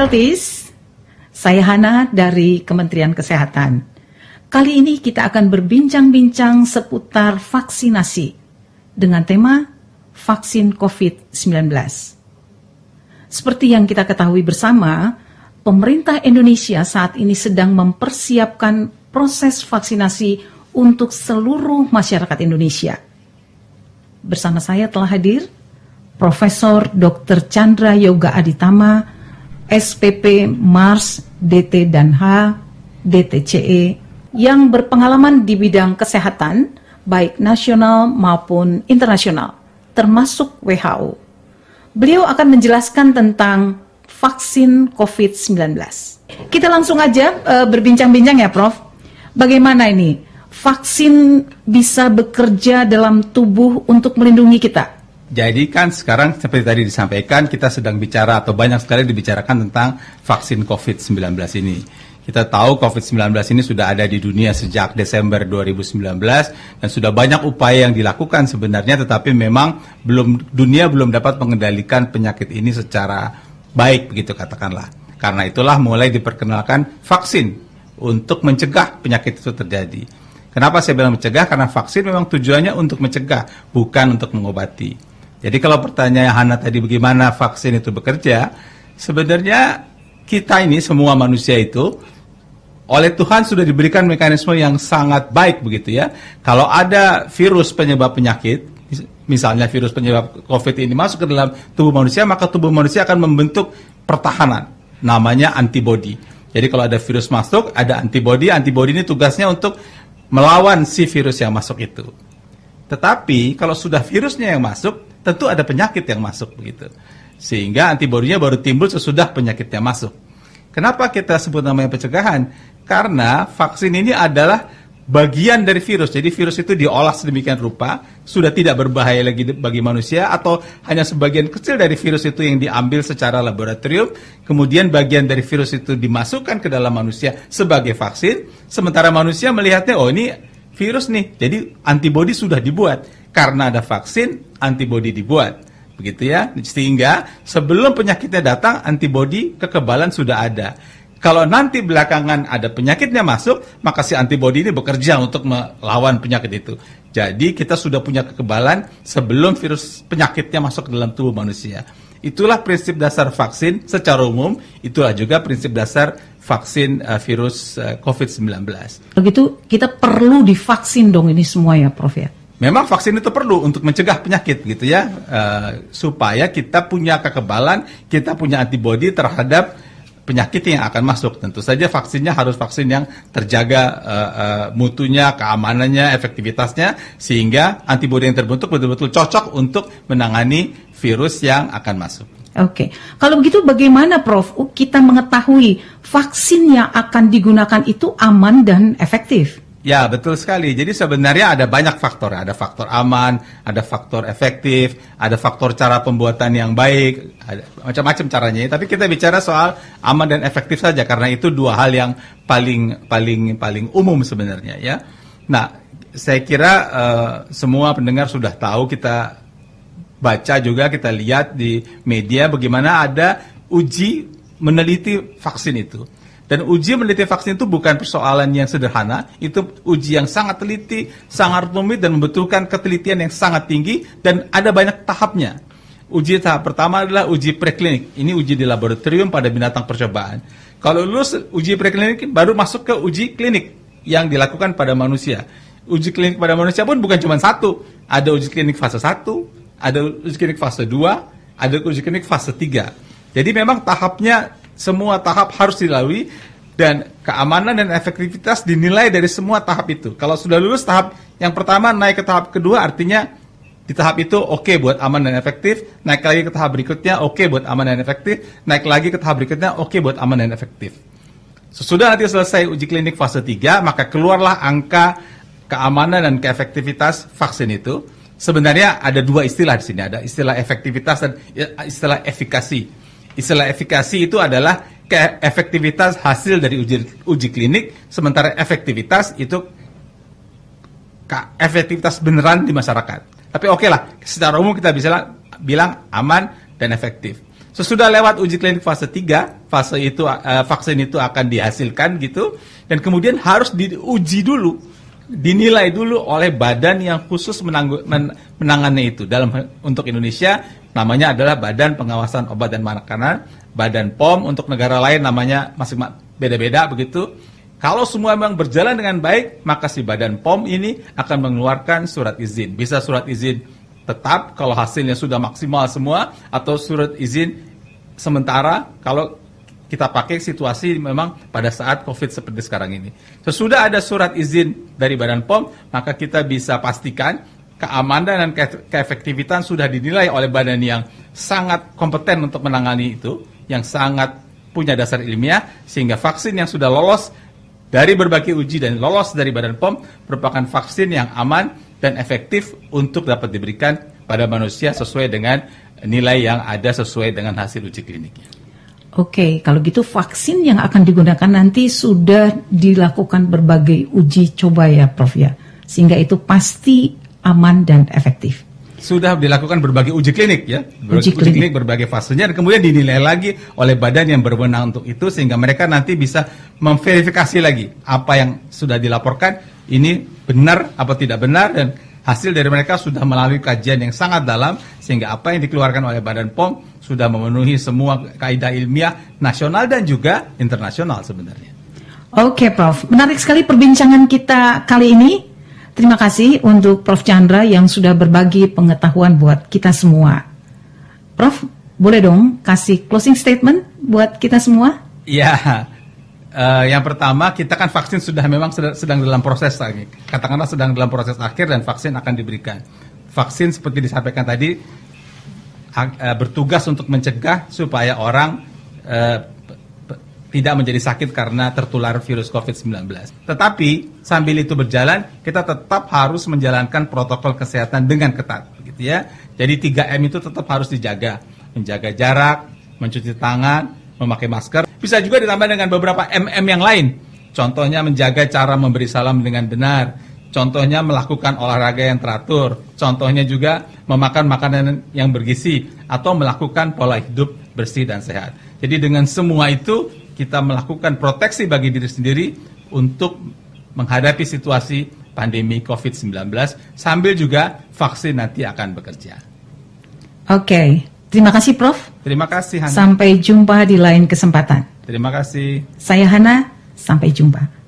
Healthies, saya Hana dari Kementerian Kesehatan. Kali ini kita akan berbincang-bincang seputar vaksinasi dengan tema vaksin COVID-19. Seperti yang kita ketahui bersama, pemerintah Indonesia saat ini sedang mempersiapkan proses vaksinasi untuk seluruh masyarakat Indonesia. Bersama saya telah hadir Profesor Dr. Chandra Yoga Aditama, SPP Mars, DT dan H, DTCE, yang berpengalaman di bidang kesehatan, baik nasional maupun internasional, termasuk WHO. Beliau akan menjelaskan tentang vaksin COVID-19. Kita langsung aja berbincang-bincang ya, Prof. Bagaimana ini vaksin bisa bekerja dalam tubuh untuk melindungi kita? Jadi kan sekarang seperti tadi disampaikan, kita sedang bicara atau banyak sekali dibicarakan tentang vaksin COVID-19 ini. Kita tahu COVID-19 ini sudah ada di dunia sejak Desember 2019 dan sudah banyak upaya yang dilakukan sebenarnya, tetapi memang dunia belum dapat mengendalikan penyakit ini secara baik, begitu katakanlah. Karena itulah mulai diperkenalkan vaksin untuk mencegah penyakit itu terjadi. Kenapa saya bilang mencegah? Karena vaksin memang tujuannya untuk mencegah, bukan untuk mengobati. Jadi kalau pertanyaan Hana tadi bagaimana vaksin itu bekerja, sebenarnya kita ini semua manusia itu oleh Tuhan sudah diberikan mekanisme yang sangat baik begitu ya. Kalau ada virus penyebab penyakit, misalnya virus penyebab COVID ini masuk ke dalam tubuh manusia, maka tubuh manusia akan membentuk pertahanan, namanya antibodi. Jadi kalau ada virus masuk, ada antibodi ini tugasnya untuk melawan si virus yang masuk itu. Tetapi kalau sudah virusnya yang masuk, tentu ada penyakit yang masuk begitu. Sehingga antibodinya baru timbul sesudah penyakitnya masuk. Kenapa kita sebut namanya pencegahan? Karena vaksin ini adalah bagian dari virus. Jadi virus itu diolah sedemikian rupa, sudah tidak berbahaya lagi bagi manusia, atau hanya sebagian kecil dari virus itu yang diambil secara laboratorium, kemudian bagian dari virus itu dimasukkan ke dalam manusia sebagai vaksin, sementara manusia melihatnya, oh ini virus nih, jadi antibodi sudah dibuat. Karena ada vaksin, antibodi dibuat. Begitu ya, sehingga sebelum penyakitnya datang, antibodi kekebalan sudah ada. Kalau nanti belakangan ada penyakitnya masuk, maka si antibodi ini bekerja untuk melawan penyakit itu. Jadi kita sudah punya kekebalan sebelum virus penyakitnya masuk ke dalam tubuh manusia. Itulah prinsip dasar vaksin secara umum, itulah juga prinsip dasar vaksin virus COVID-19. Begitu kita perlu divaksin dong ini semua ya, Prof ya? Memang vaksin itu perlu untuk mencegah penyakit gitu ya, supaya kita punya kekebalan, kita punya antibodi terhadap penyakit yang akan masuk. Tentu saja vaksinnya harus vaksin yang terjaga mutunya, keamanannya, efektivitasnya, sehingga antibodi yang terbentuk betul-betul cocok untuk menangani virus yang akan masuk. Oke, kalau begitu bagaimana Prof kita mengetahui vaksin yang akan digunakan itu aman dan efektif? Ya, betul sekali. Jadi sebenarnya ada banyak faktor. Ada faktor aman, ada faktor efektif, ada faktor cara pembuatan yang baik, ada macam-macam caranya. Tapi kita bicara soal aman dan efektif saja, karena itu dua hal yang paling umum sebenarnya ya. Nah, saya kira semua pendengar sudah tahu, kita baca juga, kita lihat di media bagaimana ada uji meneliti vaksin itu. Dan uji meneliti vaksin itu bukan persoalan yang sederhana, itu uji yang sangat teliti, sangat rumit, dan membutuhkan ketelitian yang sangat tinggi, dan ada banyak tahapnya. Uji tahap pertama adalah uji preklinik, ini uji di laboratorium pada binatang percobaan. Kalau lulus uji preklinik, baru masuk ke uji klinik yang dilakukan pada manusia. Uji klinik pada manusia pun bukan cuma satu, ada uji klinik fase 1, ada uji klinik fase 2, ada uji klinik fase 3. Jadi memang tahapnya, semua tahap harus dilalui, dan keamanan dan efektivitas dinilai dari semua tahap itu. Kalau sudah lulus tahap yang pertama, naik ke tahap kedua, artinya di tahap itu oke buat aman dan efektif, naik lagi ke tahap berikutnya oke buat aman dan efektif, naik lagi ke tahap berikutnya oke buat aman dan efektif. Sesudah nanti selesai uji klinik fase 3, maka keluarlah angka keamanan dan keefektivitas vaksin itu. Sebenarnya ada dua istilah di sini, ada istilah efektivitas dan istilah efikasi. Istilah efikasi itu adalah efektivitas hasil dari uji klinik, sementara efektivitas itu efektivitas beneran di masyarakat. Tapi oke lah, secara umum kita bisa bilang aman dan efektif. Sesudah lewat uji klinik fase 3, vaksin itu akan dihasilkan gitu, dan kemudian harus diuji dulu, dinilai dulu oleh badan yang khusus menangani itu. Untuk Indonesia namanya adalah Badan Pengawasan Obat dan Makanan, Badan POM. Untuk negara lain namanya masing beda-beda begitu. Kalau semua memang berjalan dengan baik, maka si Badan POM ini akan mengeluarkan surat izin. Bisa surat izin tetap kalau hasilnya sudah maksimal semua, atau surat izin sementara kalau kita pakai situasi memang pada saat COVID seperti sekarang ini. Sesudah ada surat izin dari Badan POM, maka kita bisa pastikan keamanan dan keefektivitasan sudah dinilai oleh badan yang sangat kompeten untuk menangani itu, yang sangat punya dasar ilmiah, sehingga vaksin yang sudah lolos dari berbagai uji dan lolos dari Badan POM merupakan vaksin yang aman dan efektif untuk dapat diberikan pada manusia sesuai dengan nilai yang ada sesuai dengan hasil uji kliniknya. Oke, kalau gitu vaksin yang akan digunakan nanti sudah dilakukan berbagai uji coba ya Prof ya, sehingga itu pasti aman dan efektif. Sudah dilakukan berbagai uji klinik ya, uji klinik berbagai fasenya, dan kemudian dinilai lagi oleh badan yang berwenang untuk itu, sehingga mereka nanti bisa memverifikasi lagi apa yang sudah dilaporkan ini benar apa tidak benar, dan hasil dari mereka sudah melalui kajian yang sangat dalam, sehingga apa yang dikeluarkan oleh Badan POM sudah memenuhi semua kaidah ilmiah nasional dan juga internasional sebenarnya. Oke Prof, menarik sekali perbincangan kita kali ini. Terima kasih untuk Prof Chandra yang sudah berbagi pengetahuan buat kita semua. Prof, boleh dong kasih closing statement buat kita semua? Iya, yang pertama kita kan vaksin sudah memang sedang dalam proses lagi. Katakanlah sedang dalam proses akhir dan vaksin akan diberikan. Vaksin seperti disampaikan tadi bertugas untuk mencegah supaya orang tidak menjadi sakit karena tertular virus COVID-19. Tetapi sambil itu berjalan, kita tetap harus menjalankan protokol kesehatan dengan ketat, gitu ya. Jadi 3M itu tetap harus dijaga, menjaga jarak, mencuci tangan, memakai masker. Bisa juga ditambah dengan beberapa MM yang lain. Contohnya menjaga cara memberi salam dengan benar. Contohnya melakukan olahraga yang teratur. Contohnya juga memakan makanan yang bergizi atau melakukan pola hidup bersih dan sehat. Jadi dengan semua itu kita melakukan proteksi bagi diri sendiri untuk menghadapi situasi pandemi COVID-19 sambil juga vaksin nanti akan bekerja. Oke, terima kasih Prof. Terima kasih Hana. Sampai jumpa di lain kesempatan. Terima kasih. Saya Hana, sampai jumpa.